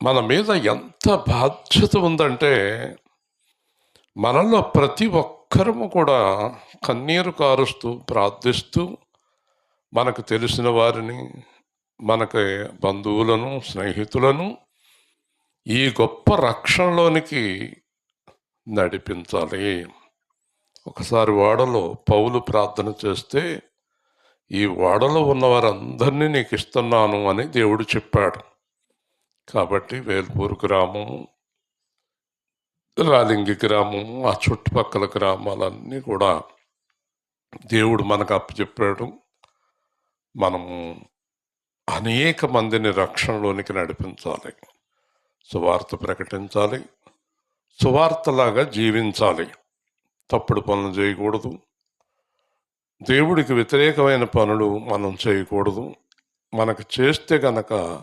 మన మీద ఎంత బాధ్యత ఉందంటే, మనలో ప్రతి ఒక్కరము కూడా కన్నీరు కారుస్తూ, ప్రార్థిస్తూ, మనకు తెలిసిన వారిని, మనకి బంధువులను, స్నేహితులను ఈ గొప్ప రక్షణలోనికి నడిపించాలి. ఒకసారి ఓడలో పౌలు ప్రార్థన చేస్తే, ఈ ఓడలో ఉన్న వారందరినీ నీకు ఇస్తున్నాను అని దేవుడు చెప్పాడు. కాబట్టి వేల్పూరు గ్రామము, రాలింగి గ్రామము, ఆ చుట్టుపక్కల గ్రామాలన్నీ కూడా దేవుడు మనకు అప్పచెప్పాడు. మనము అనేక మందిని రక్షణలోనికి నడిపించాలి, సువార్త ప్రకటించాలి, సువార్తలాగా జీవించాలి, తప్పుడు పనులు చేయకూడదు, దేవుడికి వ్యతిరేకమైన పనులు మనం చేయకూడదు. మనకు చేస్తే గనక